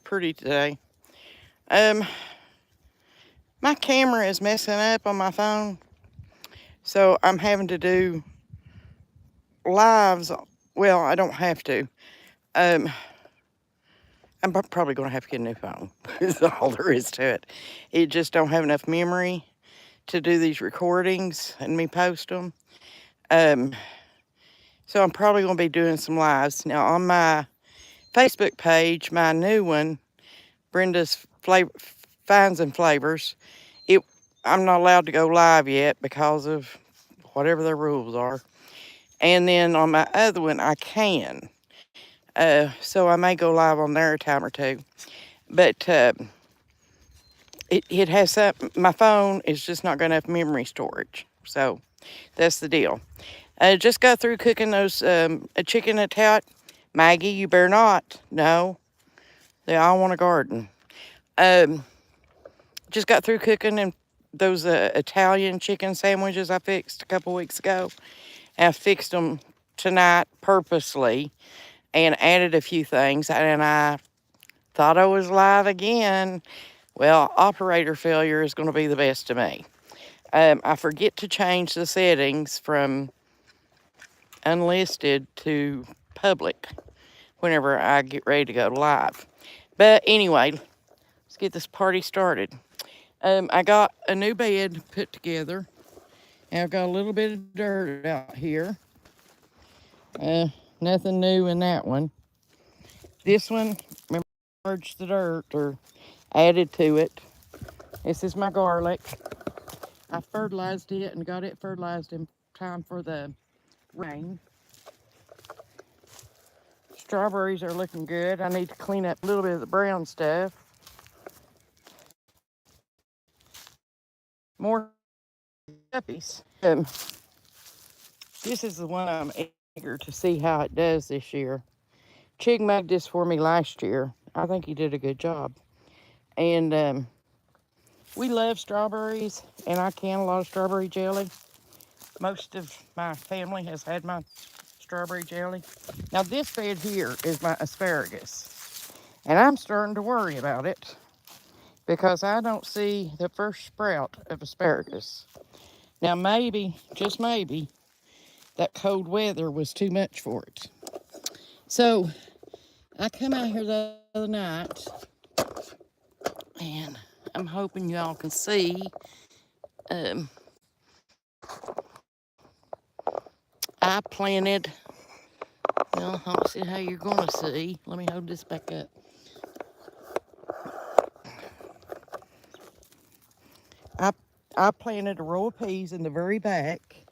pretty today. Um, my camera is messing up on my phone, so I'm having to do lives. Well, I don't have to. Um, I'm probably going to have to get a new phone. Is all there is to it. It just don't have enough memory to do these recordings and me post them. Um, so I'm probably going to be doing some lives now on my Facebook page. My new one, Brenda's Finds and Flavors. It I'm not allowed to go live yet because of whatever their rules are. And then on my other one, I can. So I may go live on there a time or two. But it has some, my phone is just not going to have memory storage. So that's the deal. I just got through cooking those a chicken at tout. Maggie, you better not. No, they all want a garden. Um, just got through cooking and those Italian chicken sandwiches I fixed a couple weeks ago. And I fixed them tonight purposely and added a few things. And I thought I was live again. Well, operator failure is going to be the best to me. I forget to change the settings from unlisted to public whenever I get ready to go live. But anyway, let's get this party started. I got a new bed put together. And I've got a little bit of dirt out here. Nothing new in that one. This one, remember, I merged the dirt or added to it. This is my garlic. I fertilized it and got it fertilized in time for the rain. Strawberries are looking good. I need to clean up a little bit of the brown stuff. More puppies. This is the one I'm eager to see how it does this year. Chig made this for me last year. I think he did a good job. And we love strawberries, and I can a lot of strawberry jelly. Most of my family has had my strawberry jelly. Now this bed here is my asparagus, and I'm starting to worry about it because I don't see the first sprout of asparagus. Now maybe, just maybe, that cold weather was too much for it. So I come out here the other night, and I'm hoping y'all can see. I planted, well, I don't see how you're going to see. Let me hold this back up. I planted a row of peas in the very back,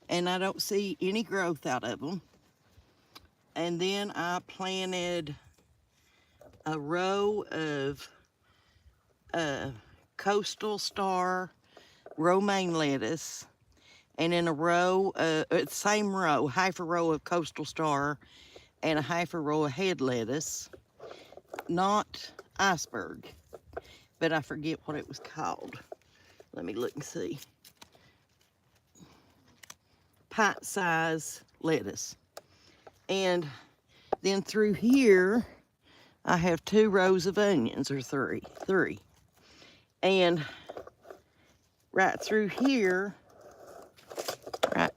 and I don't see any growth out of them. And then I planted a row of coastal star romaine lettuce, and in a row, same row, half a row of coastal star and a half a row of head lettuce. Not iceberg, but I forget what it was called. Let me look and see. Pint size lettuce. And then through here, I have 2 rows of onions, or three. And right through here, right,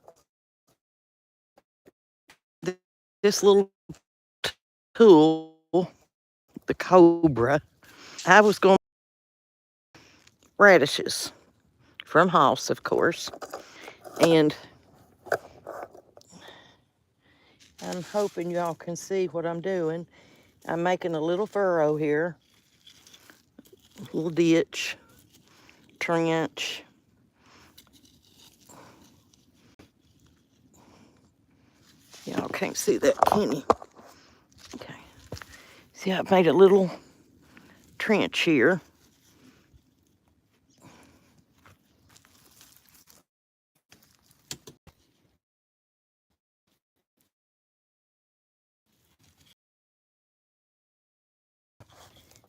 this little tool, the Cobra, I was going radishes from House, of course. And I'm hoping y'all can see what I'm doing. I'm making a little furrow here, a little ditch, trench. Y'all can't see that, can you? Okay. See, I've made a little trench here.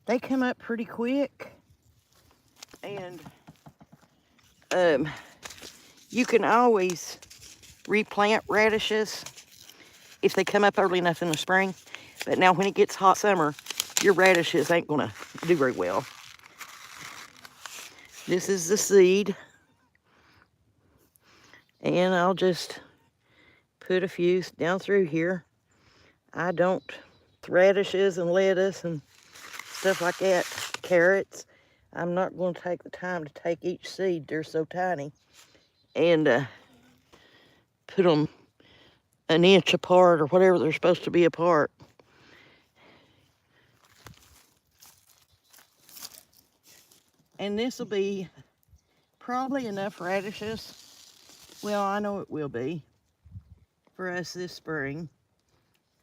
They come up pretty quick, and you can always replant radishes if they come up early enough in the spring. But now when it gets hot summer, your radishes ain't gonna do very well. This is the seed. And I'll just put a few down through here. I don't, radishes and lettuce and stuff like that, carrots, I'm not going to take the time to take each seed, they're so tiny, and put them an inch apart or whatever they're supposed to be apart. And this will be probably enough radishes. Well, I know it will be for us this spring.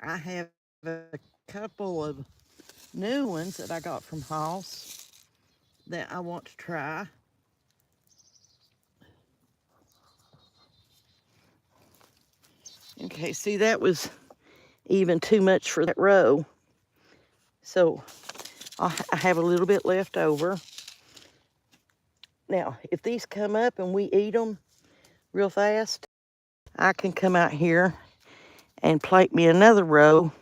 I have a couple of new ones that I got from Hoss that I want to try. Okay, see, that was even too much for that row. So I have a little bit left over. Now, if these come up and we eat them real fast, I can come out here and plate me another row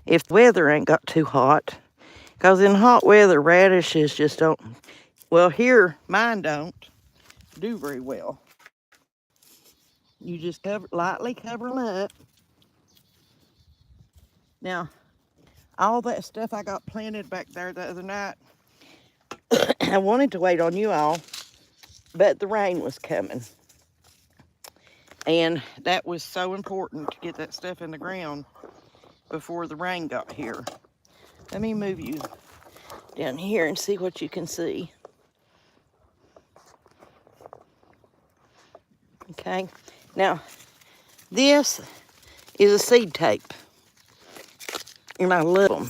if the weather ain't got too hot. Because in hot weather, radishes just don't, well, here, mine don't do very well. You just lightly cover them up. Now, all that stuff I got planted back there the other night, I wanted to wait on you all, but the rain was coming. And that was so important to get that stuff in the ground before the rain got here. Let me move you down here and see what you can see. Okay, now this is a seed tape. And I love them.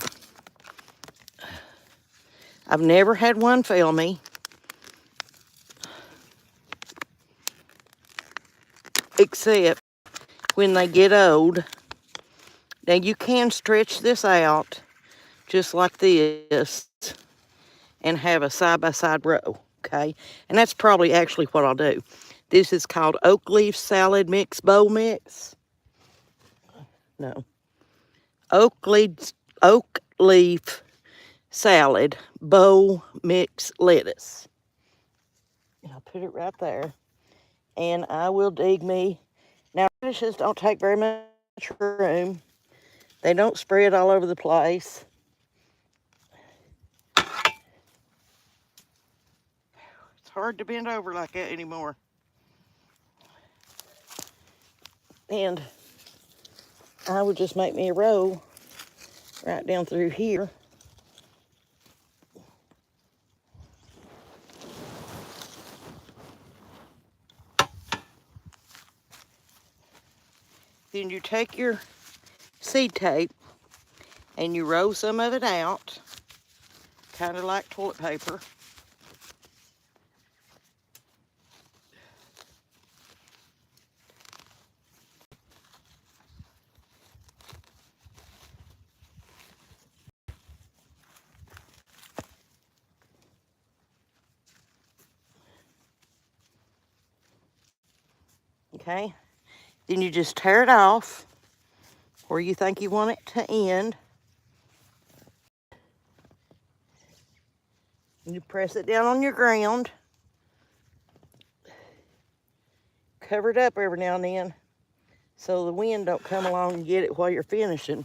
I've never had one fail me. Except when they get old. Now you can stretch this out just like this and have a side-by-side row, okay? And that's probably actually what I'll do. This is called oak leaf salad mix, bowl mix. No. Oak leaf salad bowl mix lettuce. And I'll put it right there. And I will dig me. Now, radishes don't take very much room. They don't spread all over the place. It's hard to bend over like that anymore. And I would just make me a row right down through here. Then you take your seed tape and you roll some of it out, kind of like toilet paper. Okay, then you just tear it off where you think you want it to end. You press it down on your ground. Cover it up every now and then so the wind don't come along and get it while you're finishing.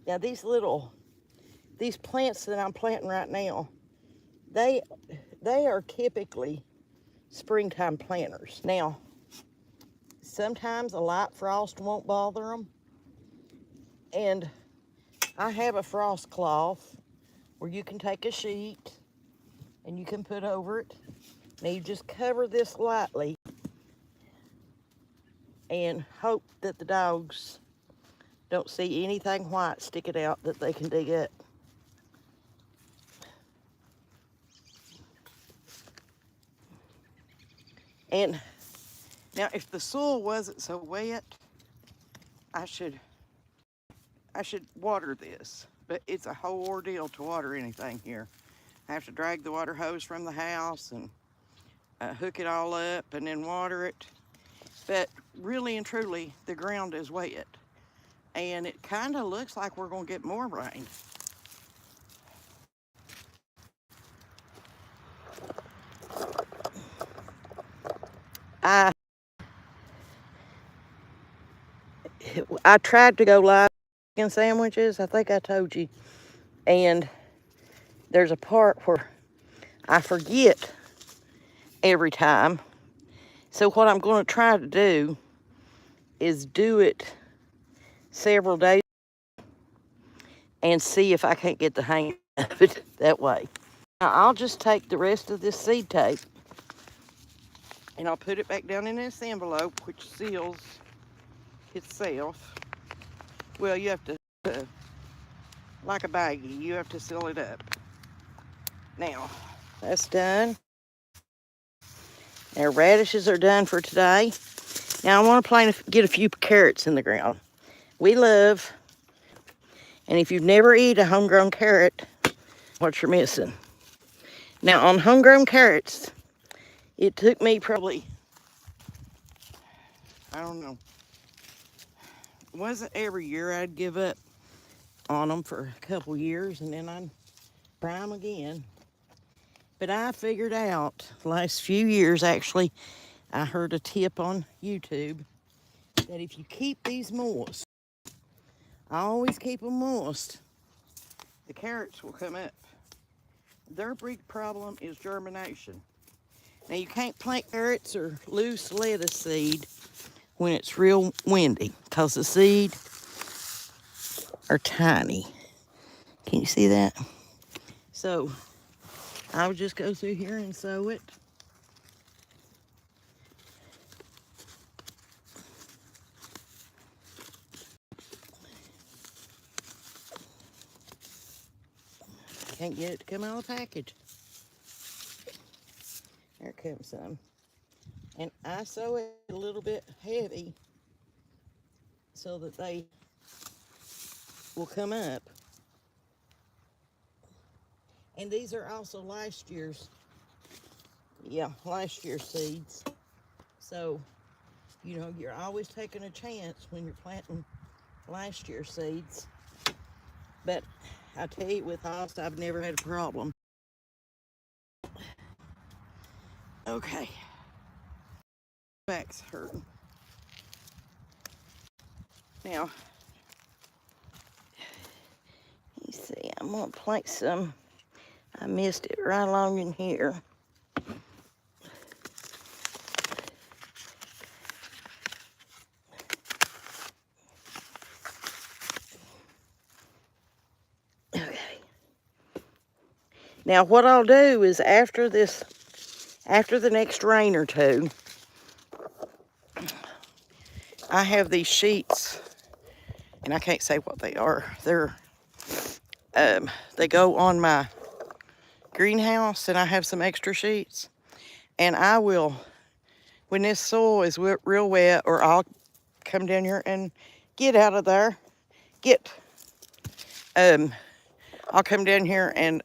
Now these plants that I'm planting right now, they are typically springtime planters. Now, sometimes a light frost won't bother them. And I have a frost cloth where you can take a sheet and you can put over it. Now you just cover this lightly and hope that the dogs don't see anything white sticking out that they can dig up. And now if the soil wasn't so wet, I should water this, but it's a whole ordeal to water anything here. I have to drag the water hose from the house and hook it all up and then water it. But really and truly, the ground is wet. And it kind of looks like we're going to get more rain. I tried to go live in sandwiches. I think I told you. And there's a part where I forget every time. So what I'm going to try to do is do it several days and see if I can't get the hang of it that way. Now, I'll just take the rest of this seed tape and I'll put it back down in this envelope, which seals itself. Well, you have to, like a baggie, you have to seal it up. Now, that's done. Our radishes are done for today. Now, I want to get a few carrots in the ground. We love, and if you've never eaten a homegrown carrot, what you're missing. Now, on homegrown carrots, it took me probably, I don't know, it wasn't every year I'd give up on them for a couple years, and then I'd try them again. But I figured out, the last few years actually, I heard a tip on YouTube that if you keep these moist, I always keep them moist, the carrots will come up. Their big problem is germination. Now, you can't plant carrots or loose lettuce seed when it's real windy because the seed are tiny. Can you see that? So I would just go through here and sow it. Can't get it to come out of the package. There comes some. And I sow it a little bit heavy so that they will come up. And these are also last year's seeds. So, you know, you're always taking a chance when you're planting last year's seeds. But I tell you, with hops, I've never had a problem. Okay. Back's hurting. Now, you see, I'm gonna plant some. I missed it right along in here. Okay. Now, what I'll do is after the next rain or two, I have these sheets, and I can't say what they are. They go on my greenhouse, and I have some extra sheets. And I will, when this soil is real wet, or I'll come down here and get out of there, I'll come down here and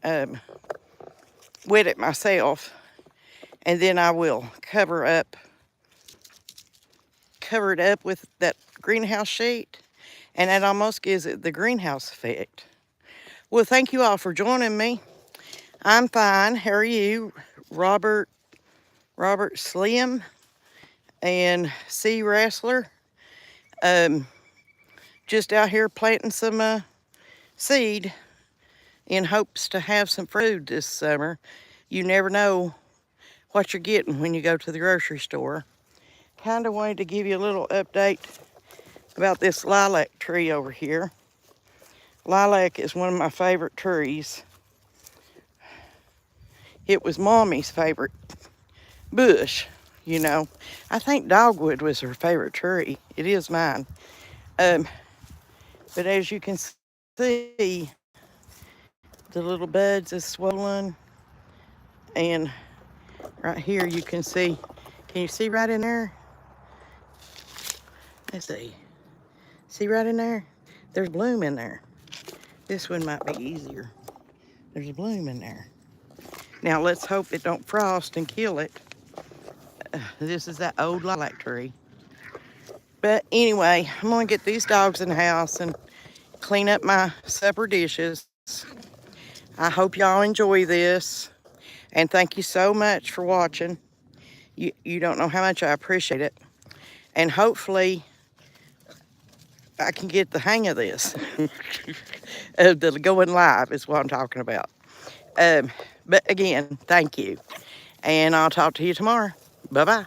wet it myself, and then I will cover it up with that greenhouse sheet, and that almost gives it the greenhouse effect. Well, thank you all for joining me. I'm fine. How are you? Robert Slim and C Wrestler. Just out here planting some seed in hopes to have some food this summer. You never know what you're getting when you go to the grocery store. Kind of wanted to give you a little update about this lilac tree over here. Lilac is one of my favorite trees. It was Mommy's favorite bush, you know. I think dogwood was her favorite tree. It is mine. But as you can see, the little buds is swollen. And right here you can see, can you see right in there? Let's see. See right in there? There's bloom in there. This one might be easier. There's a bloom in there. Now let's hope it don't frost and kill it. This is that old lilac tree. But anyway, I'm gonna get these dogs in the house and clean up my supper dishes. I hope y'all enjoy this. And thank you so much for watching. You don't know how much I appreciate it. And hopefully I can get the hang of this. Of the going live is what I'm talking about. But again, thank you. And I'll talk to you tomorrow. Bye-bye.